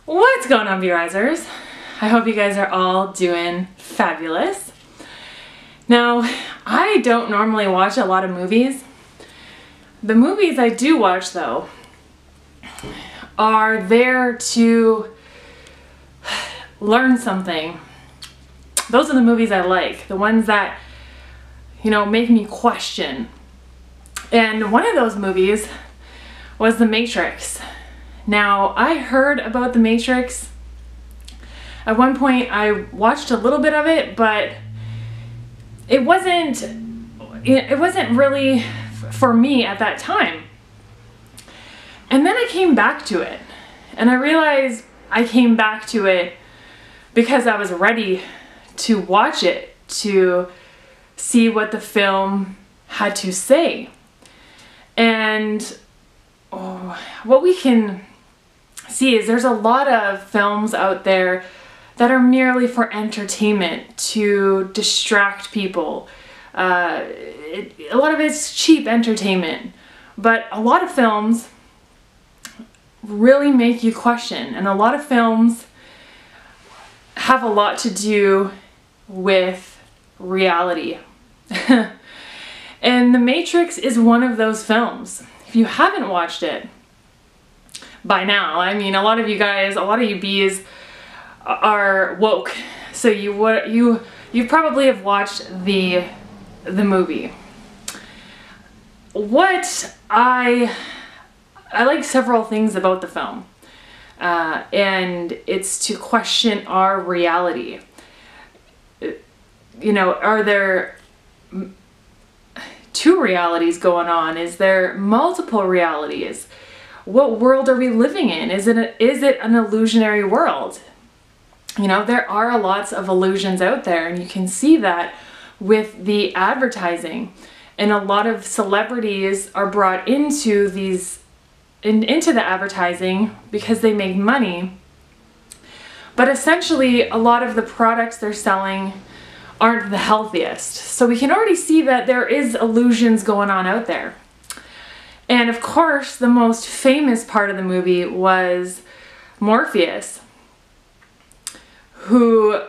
What's going on, B-Risers? I hope you guys are all doing fabulous. Now, I don't normally watch a lot of movies. The movies I do watch, though, are there to learn something. Those are the movies I like, the ones that, you know, make me question. And one of those movies was The Matrix. Now, I heard about The Matrix. At one point, I watched a little bit of it, but it wasn't really for me at that time. And then I came back to it, and I realized I came back to it because I was ready to watch it, to see what the film had to say. And what we can see is there's a lot of films out there that are merely for entertainment, to distract people. A lot of it's cheap entertainment, but a lot of films really make you question, and a lot of films have a lot to do with reality. And The Matrix is one of those films. If you haven't watched it by now, I mean, a lot of you guys, a lot of you bees are woke, so you probably have watched the movie. What I like several things about the film, and it's to question our reality. You know, are there two realities going on? Is there multiple realities? What world are we living in? Is it an illusionary world? You know, there are lots of illusions out there, and you can see that with the advertising. And a lot of celebrities are brought into into the advertising because they make money. But essentially, a lot of the products they're selling aren't the healthiest. So we can already see that there is illusions going on out there. And of course, the most famous part of the movie was Morpheus, who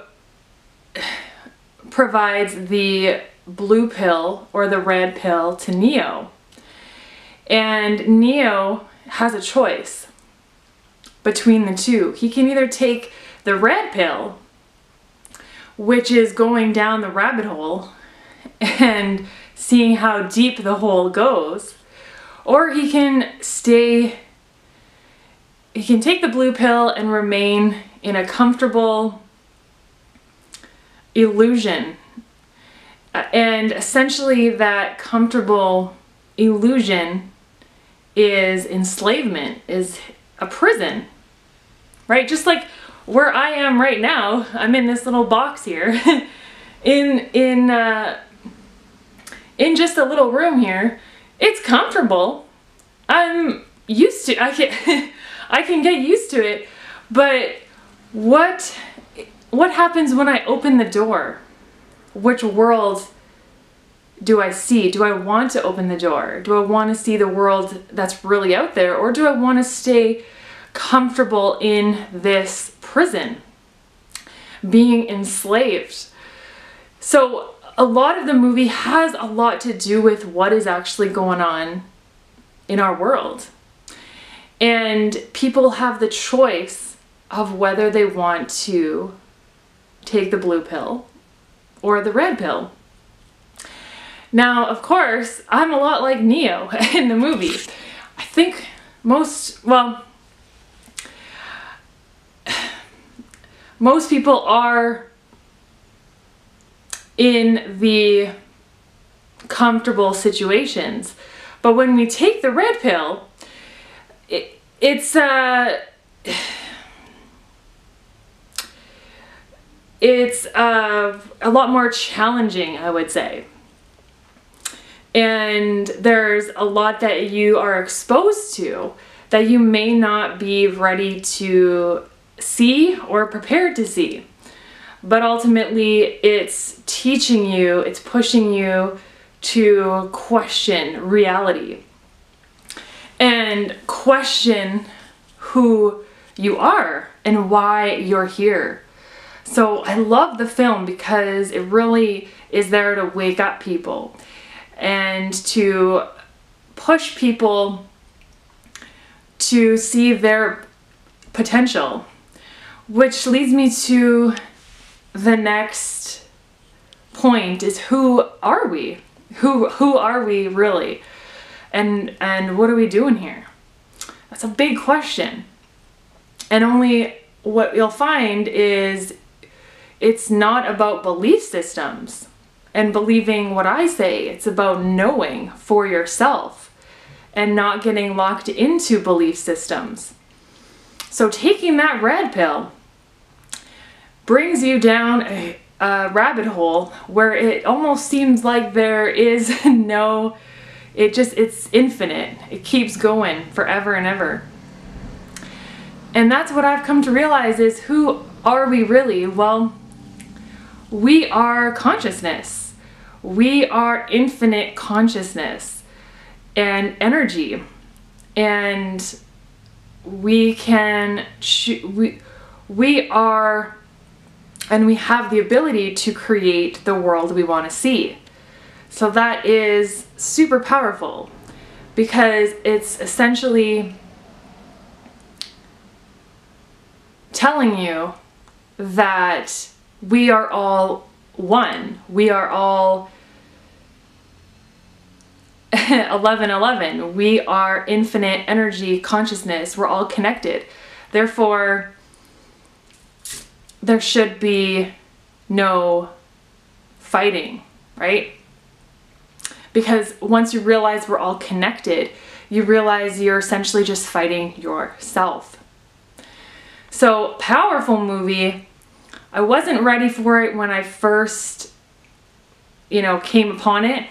provides the blue pill or the red pill to Neo. And Neo has a choice between the two. He can either take the red pill, which is going down the rabbit hole and seeing how deep the hole goes, or he can take the blue pill and remain in a comfortable illusion. And essentially that comfortable illusion is enslavement, is a prison, right? Just like where I am right now, I'm in this little box here, in just a little room here. It's comfortable. I'm used to. I can get used to it. But what happens when I open the door? Which world do I see? Do I want to open the door? Do I want to see the world that's really out there, or do I want to stay comfortable in this prison, being enslaved? So a lot of the movie has a lot to do with what is actually going on in our world. And people have the choice of whether they want to take the blue pill or the red pill. Now, of course, I'm a lot like Neo in the movie. I think most people are in the comfortable situations. But when we take the red pill, it's a lot more challenging, I would say. And there's a lot that you are exposed to that you may not be ready to see or prepared to see. But ultimately, it's teaching you, it's pushing you to question reality and question who you are and why you're here. So I love the film because it really is there to wake up people and to push people to see their potential, which leads me to the next point is, who are we? Who are we really? And what are we doing here? That's a big question. And only what you'll find is it's not about belief systems and believing what I say. It's about knowing for yourself and not getting locked into belief systems. So taking that red pill brings you down a rabbit hole where it almost seems like there is no, it's infinite. It keeps going forever and ever. And that's what I've come to realize is, who are we really? Well, we are consciousness. We are infinite consciousness and energy. And we can, we are, and we have the ability to create the world we want to see. So that is super powerful because it's essentially telling you that we are all one. We are all 1111. We are infinite energy consciousness. We're all connected. Therefore, there should be no fighting, right? Because once you realize we're all connected, you realize you're essentially just fighting yourself. So, powerful movie. I wasn't ready for it when I first, came upon it.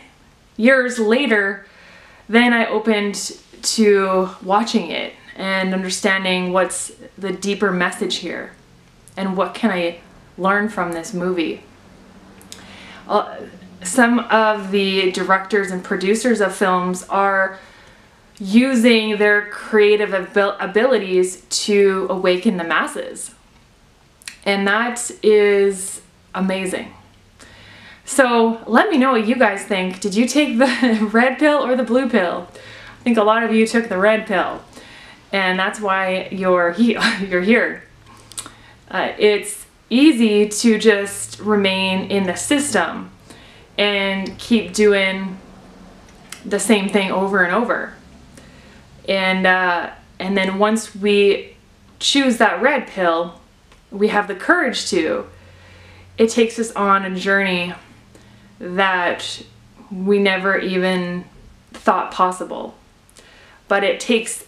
Years later, then I opened to watching it and understanding what's the deeper message here and what can I learn from this movie. Some of the directors and producers of films are using their creative abilities to awaken the masses. And that is amazing. So let me know what you guys think. Did you take the red pill or the blue pill? I think a lot of you took the red pill, and that's why you're here. It's easy to just remain in the system and keep doing the same thing over and over. And then once we choose that red pill, we have the courage to. It takes us on a journey that we never even thought possible. But it takes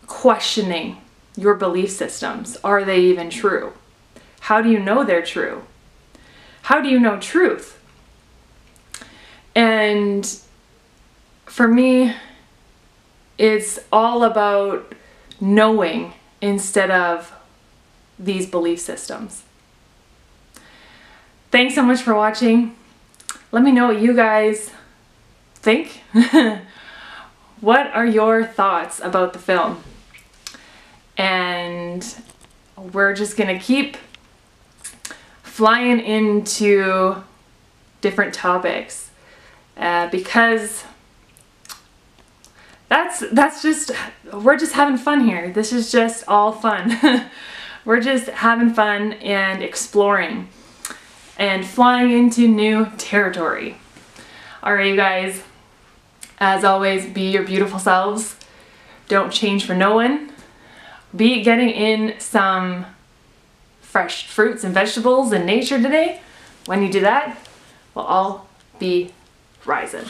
questioning your belief systems. Are they even true? How do you know they're true? How do you know truth? And for me, it's all about knowing instead of these belief systems. Thanks so much for watching. Let me know what you guys think. What are your thoughts about the film? And we're just gonna keep flying into different topics because that's just, we're just having fun here. This is just all fun. We're just having fun and exploring and flying into new territory. Alright, you guys, as always, be your beautiful selves. Don't change for no one. Be getting in some fresh fruits and vegetables in nature today. When you do that, we'll all be rising.